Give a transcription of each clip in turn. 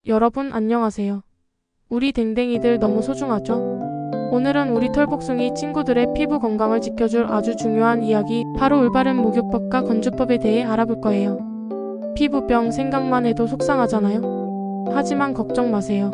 여러분 안녕하세요. 우리 댕댕이들 너무 소중하죠? 오늘은 우리 털복숭이 친구들의 피부 건강을 지켜줄 아주 중요한 이야기, 바로 올바른 목욕법과 건조법에 대해 알아볼 거예요. 피부병 생각만 해도 속상하잖아요? 하지만 걱정 마세요.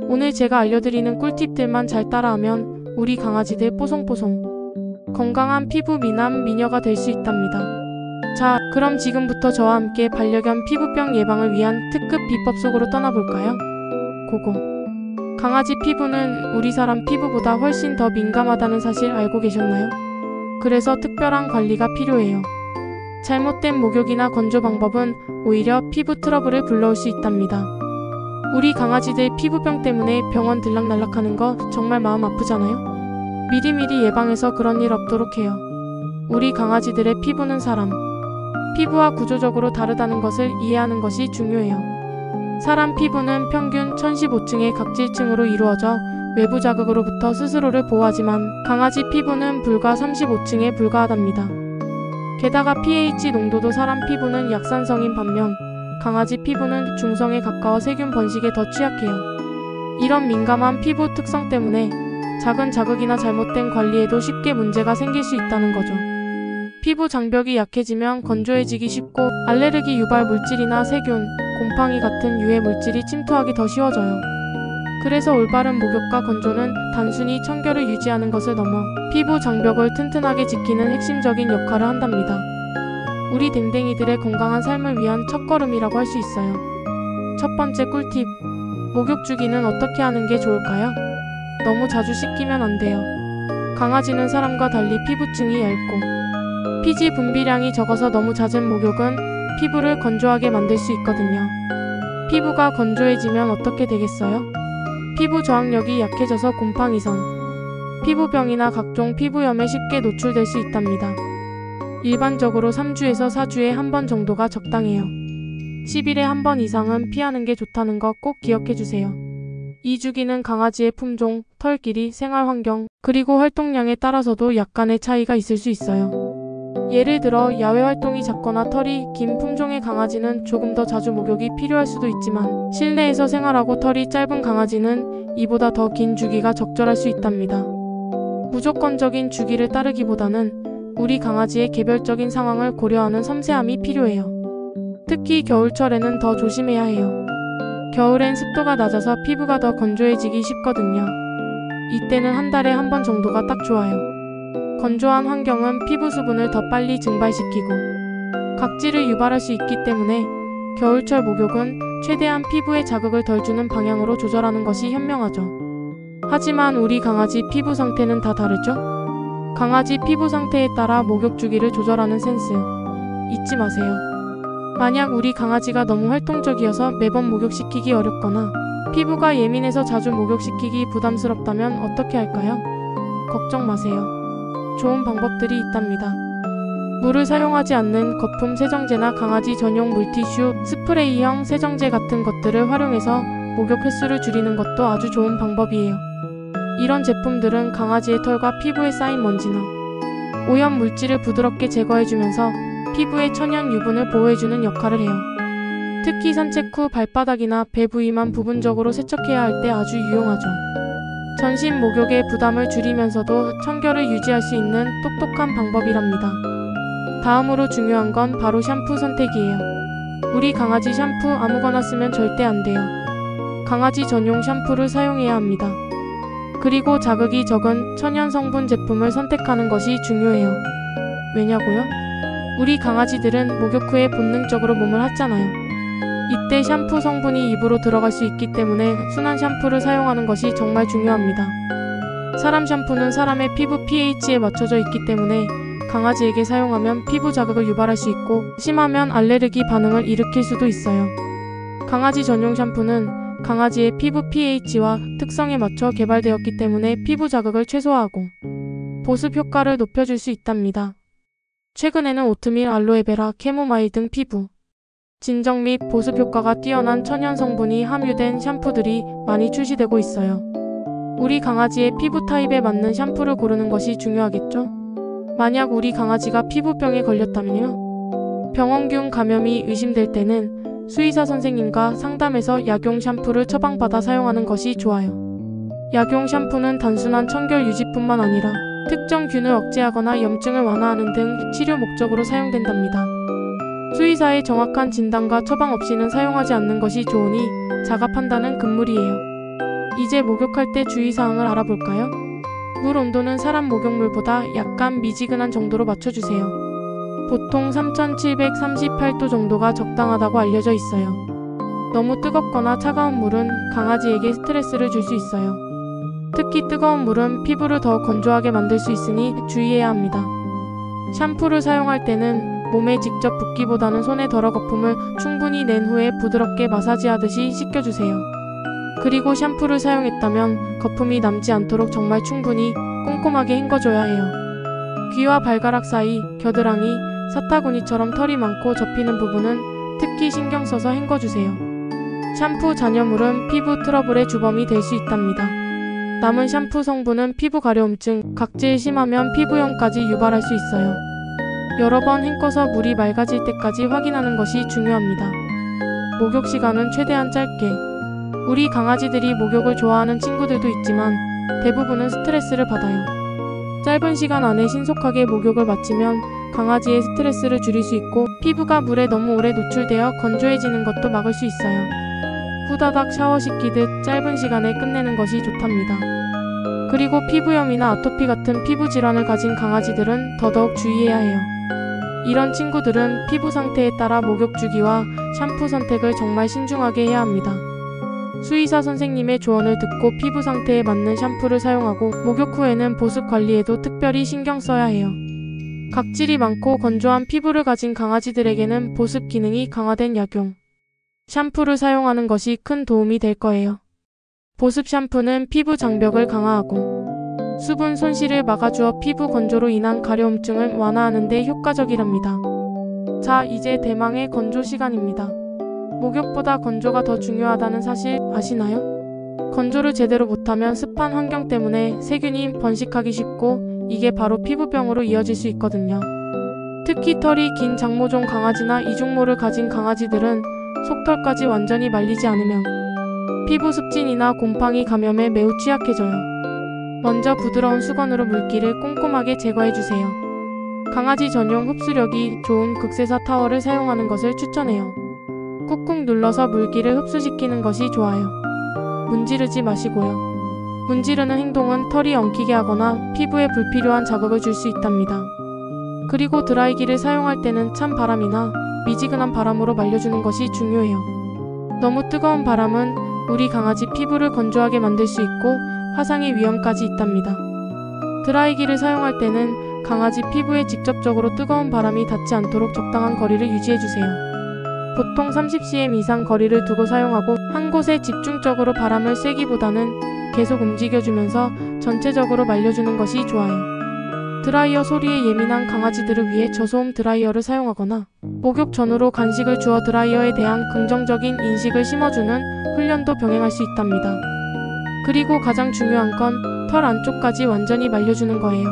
오늘 제가 알려드리는 꿀팁들만 잘 따라하면 우리 강아지들 뽀송뽀송 건강한 피부 미남 미녀가 될 수 있답니다. 자, 그럼 지금부터 저와 함께 반려견 피부병 예방을 위한 특급 비법 속으로 떠나볼까요? 고고. 강아지 피부는 우리 사람 피부보다 훨씬 더 민감하다는 사실 알고 계셨나요? 그래서 특별한 관리가 필요해요. 잘못된 목욕이나 건조 방법은 오히려 피부 트러블을 불러올 수 있답니다. 우리 강아지들 피부병 때문에 병원 들락날락하는 거 정말 마음 아프잖아요? 미리미리 예방해서 그런 일 없도록 해요. 우리 강아지들의 피부는 사람 피부와 구조적으로 다르다는 것을 이해하는 것이 중요해요. 사람 피부는 평균 1015층의 각질층으로 이루어져 외부 자극으로부터 스스로를 보호하지만 강아지 피부는 불과 35층에 불과하답니다. 게다가 pH 농도도 사람 피부는 약산성인 반면 강아지 피부는 중성에 가까워 세균 번식에 더 취약해요. 이런 민감한 피부 특성 때문에 작은 자극이나 잘못된 관리에도 쉽게 문제가 생길 수 있다는 거죠. 피부 장벽이 약해지면 건조해지기 쉽고 알레르기 유발 물질이나 세균, 곰팡이 같은 유해 물질이 침투하기 더 쉬워져요. 그래서 올바른 목욕과 건조는 단순히 청결을 유지하는 것을 넘어 피부 장벽을 튼튼하게 지키는 핵심적인 역할을 한답니다. 우리 댕댕이들의 건강한 삶을 위한 첫걸음이라고 할 수 있어요. 첫 번째 꿀팁, 목욕 주기는 어떻게 하는 게 좋을까요? 너무 자주 씻기면 안 돼요. 강아지는 사람과 달리 피부층이 얇고 피지 분비량이 적어서 너무 잦은 목욕은 피부를 건조하게 만들 수 있거든요. 피부가 건조해지면 어떻게 되겠어요? 피부 저항력이 약해져서 곰팡이선, 피부병이나 각종 피부염에 쉽게 노출될 수 있답니다. 일반적으로 3주에서 4주에 한 번 정도가 적당해요. 10일에 한 번 이상은 피하는 게 좋다는 거 꼭 기억해주세요. 이 주기는 강아지의 품종, 털 길이, 생활 환경, 그리고 활동량에 따라서도 약간의 차이가 있을 수 있어요. 예를 들어 야외 활동이 잦거나 털이 긴 품종의 강아지는 조금 더 자주 목욕이 필요할 수도 있지만 실내에서 생활하고 털이 짧은 강아지는 이보다 더 긴 주기가 적절할 수 있답니다. 무조건적인 주기를 따르기보다는 우리 강아지의 개별적인 상황을 고려하는 섬세함이 필요해요. 특히 겨울철에는 더 조심해야 해요. 겨울엔 습도가 낮아서 피부가 더 건조해지기 쉽거든요. 이때는 한 달에 한 번 정도가 딱 좋아요. 건조한 환경은 피부 수분을 더 빨리 증발시키고 각질을 유발할 수 있기 때문에 겨울철 목욕은 최대한 피부에 자극을 덜 주는 방향으로 조절하는 것이 현명하죠. 하지만 우리 강아지 피부 상태는 다 다르죠? 강아지 피부 상태에 따라 목욕 주기를 조절하는 센스 잊지 마세요. 만약 우리 강아지가 너무 활동적이어서 매번 목욕시키기 어렵거나 피부가 예민해서 자주 목욕시키기 부담스럽다면 어떻게 할까요? 걱정 마세요. 좋은 방법들이 있답니다. 물을 사용하지 않는 거품 세정제나 강아지 전용 물티슈, 스프레이형 세정제 같은 것들을 활용해서 목욕 횟수를 줄이는 것도 아주 좋은 방법이에요. 이런 제품들은 강아지의 털과 피부에 쌓인 먼지나 오염 물질을 부드럽게 제거해주면서 피부의 천연 유분을 보호해주는 역할을 해요. 특히 산책 후 발바닥이나 배 부위만 부분적으로 세척해야 할 때 아주 유용하죠. 전신 목욕의 부담을 줄이면서도 청결을 유지할 수 있는 똑똑한 방법이랍니다. 다음으로 중요한 건 바로 샴푸 선택이에요. 우리 강아지 샴푸 아무거나 쓰면 절대 안 돼요. 강아지 전용 샴푸를 사용해야 합니다. 그리고 자극이 적은 천연 성분 제품을 선택하는 것이 중요해요. 왜냐고요? 우리 강아지들은 목욕 후에 본능적으로 몸을 핥잖아요. 이때 샴푸 성분이 입으로 들어갈 수 있기 때문에 순한 샴푸를 사용하는 것이 정말 중요합니다. 사람 샴푸는 사람의 피부 pH에 맞춰져 있기 때문에 강아지에게 사용하면 피부 자극을 유발할 수 있고 심하면 알레르기 반응을 일으킬 수도 있어요. 강아지 전용 샴푸는 강아지의 피부 pH와 특성에 맞춰 개발되었기 때문에 피부 자극을 최소화하고 보습 효과를 높여줄 수 있답니다. 최근에는 오트밀, 알로에베라, 캐모마일 등 피부 진정 및 보습 효과가 뛰어난 천연 성분이 함유된 샴푸들이 많이 출시되고 있어요. 우리 강아지의 피부 타입에 맞는 샴푸를 고르는 것이 중요하겠죠? 만약 우리 강아지가 피부병에 걸렸다면요? 병원균 감염이 의심될 때는 수의사 선생님과 상담해서 약용 샴푸를 처방받아 사용하는 것이 좋아요. 약용 샴푸는 단순한 청결 유지뿐만 아니라 특정 균을 억제하거나 염증을 완화하는 등 치료 목적으로 사용된답니다. 수의사의 정확한 진단과 처방 없이는 사용하지 않는 것이 좋으니 자가 판단은 금물이에요. 이제 목욕할 때 주의사항을 알아볼까요? 물 온도는 사람 목욕물보다 약간 미지근한 정도로 맞춰주세요. 보통 3738도 정도가 적당하다고 알려져 있어요. 너무 뜨겁거나 차가운 물은 강아지에게 스트레스를 줄 수 있어요. 특히 뜨거운 물은 피부를 더 건조하게 만들 수 있으니 주의해야 합니다. 샴푸를 사용할 때는 몸에 직접 붓기보다는 손에 덜어 거품을 충분히 낸 후에 부드럽게 마사지하듯이 씻겨주세요. 그리고 샴푸를 사용했다면 거품이 남지 않도록 정말 충분히 꼼꼼하게 헹궈줘야 해요. 귀와 발가락 사이, 겨드랑이, 사타구니처럼 털이 많고 접히는 부분은 특히 신경 써서 헹궈주세요. 샴푸 잔여물은 피부 트러블의 주범이 될 수 있답니다. 남은 샴푸 성분은 피부 가려움증, 각질 심하면 피부염까지 유발할 수 있어요. 여러 번 헹궈서 물이 맑아질 때까지 확인하는 것이 중요합니다. 목욕 시간은 최대한 짧게. 우리 강아지들이 목욕을 좋아하는 친구들도 있지만 대부분은 스트레스를 받아요. 짧은 시간 안에 신속하게 목욕을 마치면 강아지의 스트레스를 줄일 수 있고 피부가 물에 너무 오래 노출되어 건조해지는 것도 막을 수 있어요. 후다닥 샤워시키듯 짧은 시간에 끝내는 것이 좋답니다. 그리고 피부염이나 아토피 같은 피부 질환을 가진 강아지들은 더더욱 주의해야 해요. 이런 친구들은 피부 상태에 따라 목욕 주기와 샴푸 선택을 정말 신중하게 해야 합니다. 수의사 선생님의 조언을 듣고 피부 상태에 맞는 샴푸를 사용하고 목욕 후에는 보습 관리에도 특별히 신경 써야 해요. 각질이 많고 건조한 피부를 가진 강아지들에게는 보습 기능이 강화된 약용 샴푸를 사용하는 것이 큰 도움이 될 거예요. 보습 샴푸는 피부 장벽을 강화하고 수분 손실을 막아주어 피부 건조로 인한 가려움증을 완화하는 데 효과적이랍니다. 자, 이제 대망의 건조 시간입니다. 목욕보다 건조가 더 중요하다는 사실 아시나요? 건조를 제대로 못하면 습한 환경 때문에 세균이 번식하기 쉽고 이게 바로 피부병으로 이어질 수 있거든요. 특히 털이 긴 장모종 강아지나 이중모를 가진 강아지들은 속털까지 완전히 말리지 않으면 피부 습진이나 곰팡이 감염에 매우 취약해져요. 먼저 부드러운 수건으로 물기를 꼼꼼하게 제거해주세요. 강아지 전용 흡수력이 좋은 극세사 타월을 사용하는 것을 추천해요. 꾹꾹 눌러서 물기를 흡수시키는 것이 좋아요. 문지르지 마시고요. 문지르는 행동은 털이 엉키게 하거나 피부에 불필요한 자극을 줄 수 있답니다. 그리고 드라이기를 사용할 때는 찬 바람이나 미지근한 바람으로 말려주는 것이 중요해요. 너무 뜨거운 바람은 우리 강아지 피부를 건조하게 만들 수 있고 화상의 위험까지 있답니다. 드라이기를 사용할 때는 강아지 피부에 직접적으로 뜨거운 바람이 닿지 않도록 적당한 거리를 유지해주세요. 보통 30cm 이상 거리를 두고 사용하고 한 곳에 집중적으로 바람을 쐬기보다는 계속 움직여주면서 전체적으로 말려주는 것이 좋아요. 드라이어 소리에 예민한 강아지들을 위해 저소음 드라이어를 사용하거나 목욕 전후로 간식을 주어 드라이어에 대한 긍정적인 인식을 심어주는 훈련도 병행할 수 있답니다. 그리고 가장 중요한 건 털 안쪽까지 완전히 말려주는 거예요.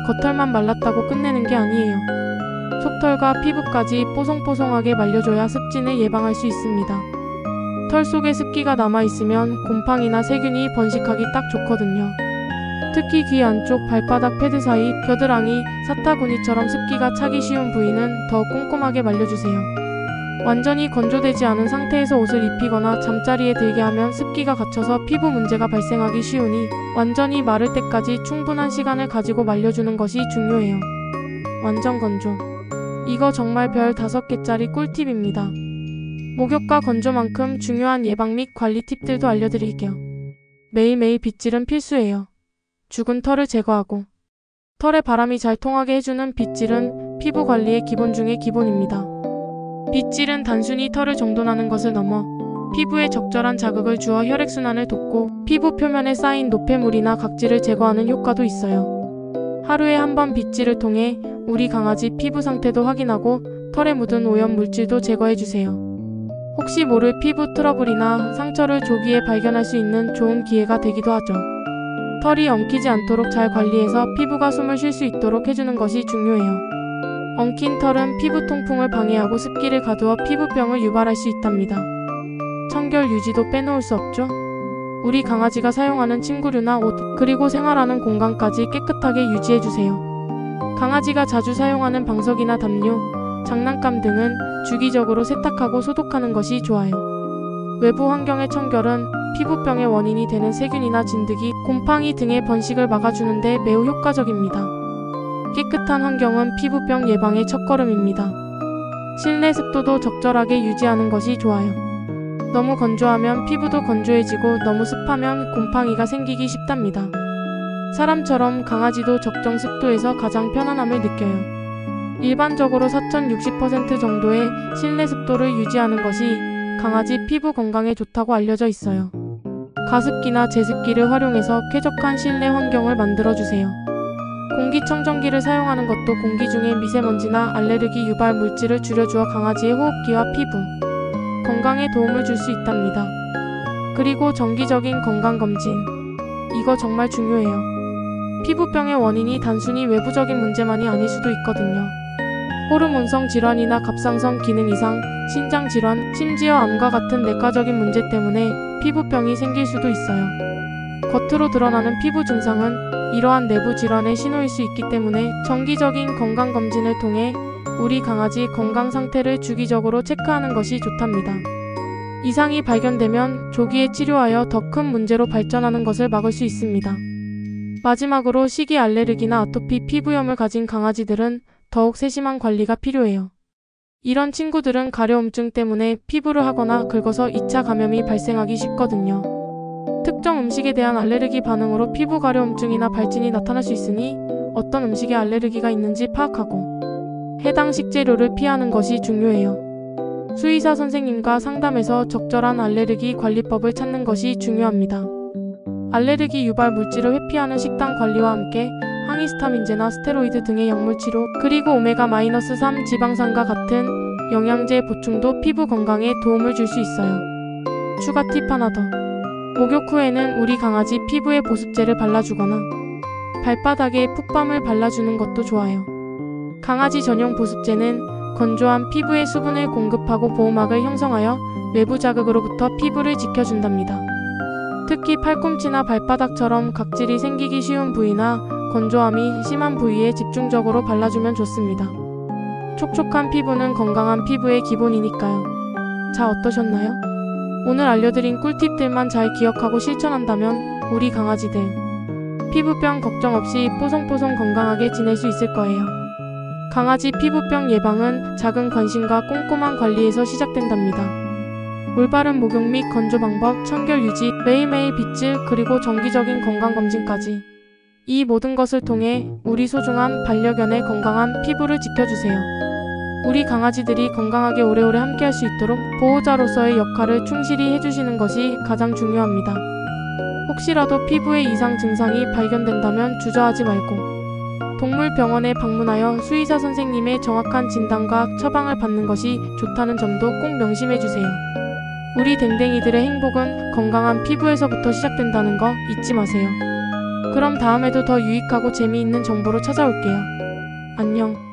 겉털만 말랐다고 끝내는 게 아니에요. 속털과 피부까지 뽀송뽀송하게 말려줘야 습진을 예방할 수 있습니다. 털 속에 습기가 남아있으면 곰팡이나 세균이 번식하기 딱 좋거든요. 특히 귀 안쪽 발바닥 패드 사이, 겨드랑이, 사타구니처럼 습기가 차기 쉬운 부위는 더 꼼꼼하게 말려주세요. 완전히 건조되지 않은 상태에서 옷을 입히거나 잠자리에 들게 하면 습기가 갇혀서 피부 문제가 발생하기 쉬우니 완전히 마를 때까지 충분한 시간을 가지고 말려주는 것이 중요해요. 완전 건조. 이거 정말 별 5개짜리 꿀팁입니다. 목욕과 건조만큼 중요한 예방 및 관리 팁들도 알려드릴게요. 매일매일 빗질은 필수예요. 죽은 털을 제거하고 털에 바람이 잘 통하게 해주는 빗질은 피부 관리의 기본 중의 기본입니다. 빗질은 단순히 털을 정돈하는 것을 넘어 피부에 적절한 자극을 주어 혈액순환을 돕고 피부 표면에 쌓인 노폐물이나 각질을 제거하는 효과도 있어요. 하루에 한 번 빗질을 통해 우리 강아지 피부 상태도 확인하고 털에 묻은 오염 물질도 제거해주세요. 혹시 모를 피부 트러블이나 상처를 조기에 발견할 수 있는 좋은 기회가 되기도 하죠. 털이 엉키지 않도록 잘 관리해서 피부가 숨을 쉴 수 있도록 해주는 것이 중요해요. 엉킨 털은 피부 통풍을 방해하고 습기를 가두어 피부병을 유발할 수 있답니다. 청결 유지도 빼놓을 수 없죠. 우리 강아지가 사용하는 침구류나 옷, 그리고 생활하는 공간까지 깨끗하게 유지해주세요. 강아지가 자주 사용하는 방석이나 담요, 장난감 등은 주기적으로 세탁하고 소독하는 것이 좋아요. 외부 환경의 청결은 피부병의 원인이 되는 세균이나 진드기, 곰팡이 등의 번식을 막아주는 데 매우 효과적입니다. 깨끗한 환경은 피부병 예방의 첫걸음입니다. 실내 습도도 적절하게 유지하는 것이 좋아요. 너무 건조하면 피부도 건조해지고 너무 습하면 곰팡이가 생기기 쉽답니다. 사람처럼 강아지도 적정 습도에서 가장 편안함을 느껴요. 일반적으로 4060% 정도의 실내 습도를 유지하는 것이 강아지 피부 건강에 좋다고 알려져 있어요. 가습기나 제습기를 활용해서 쾌적한 실내 환경을 만들어주세요. 공기청정기를 사용하는 것도 공기 중의 미세먼지나 알레르기 유발 물질을 줄여주어 강아지의 호흡기와 피부 건강에 도움을 줄 수 있답니다. 그리고 정기적인 건강검진. 이거 정말 중요해요. 피부병의 원인이 단순히 외부적인 문제만이 아닐 수도 있거든요. 호르몬성 질환이나 갑상선 기능 이상, 신장 질환, 심지어 암과 같은 내과적인 문제 때문에 피부병이 생길 수도 있어요. 겉으로 드러나는 피부 증상은 이러한 내부 질환의 신호일 수 있기 때문에 정기적인 건강검진을 통해 우리 강아지 건강 상태를 주기적으로 체크하는 것이 좋답니다. 이상이 발견되면 조기에 치료하여 더 큰 문제로 발전하는 것을 막을 수 있습니다. 마지막으로 식이 알레르기나 아토피 피부염을 가진 강아지들은 더욱 세심한 관리가 필요해요. 이런 친구들은 가려움증 때문에 피부를 하거나 긁어서 2차 감염이 발생하기 쉽거든요. 특정 음식에 대한 알레르기 반응으로 피부 가려움증이나 발진이 나타날 수 있으니 어떤 음식에 알레르기가 있는지 파악하고 해당 식재료를 피하는 것이 중요해요. 수의사 선생님과 상담해서 적절한 알레르기 관리법을 찾는 것이 중요합니다. 알레르기 유발 물질을 회피하는 식단 관리와 함께 항히스타민제나 스테로이드 등의 약물 치료, 그리고 오메가-3 지방산과 같은 영양제 보충도 피부 건강에 도움을 줄 수 있어요. 추가 팁 하나 더. 목욕 후에는 우리 강아지 피부에 보습제를 발라주거나 발바닥에 풋밤을 발라주는 것도 좋아요. 강아지 전용 보습제는 건조한 피부에 수분을 공급하고 보호막을 형성하여 외부 자극으로부터 피부를 지켜준답니다. 특히 팔꿈치나 발바닥처럼 각질이 생기기 쉬운 부위나 건조함이 심한 부위에 집중적으로 발라주면 좋습니다. 촉촉한 피부는 건강한 피부의 기본이니까요. 자, 어떠셨나요? 오늘 알려드린 꿀팁들만 잘 기억하고 실천한다면 우리 강아지들 피부병 걱정 없이 뽀송뽀송 건강하게 지낼 수 있을 거예요. 강아지 피부병 예방은 작은 관심과 꼼꼼한 관리에서 시작된답니다. 올바른 목욕 및 건조 방법, 청결 유지, 매일매일 빗질, 그리고 정기적인 건강검진까지 이 모든 것을 통해 우리 소중한 반려견의 건강한 피부를 지켜주세요. 우리 강아지들이 건강하게 오래오래 함께할 수 있도록 보호자로서의 역할을 충실히 해주시는 것이 가장 중요합니다. 혹시라도 피부에 이상 증상이 발견된다면 주저하지 말고 동물병원에 방문하여 수의사 선생님의 정확한 진단과 처방을 받는 것이 좋다는 점도 꼭 명심해주세요. 우리 댕댕이들의 행복은 건강한 피부에서부터 시작된다는 거 잊지 마세요. 그럼 다음에도 더 유익하고 재미있는 정보로 찾아올게요. 안녕.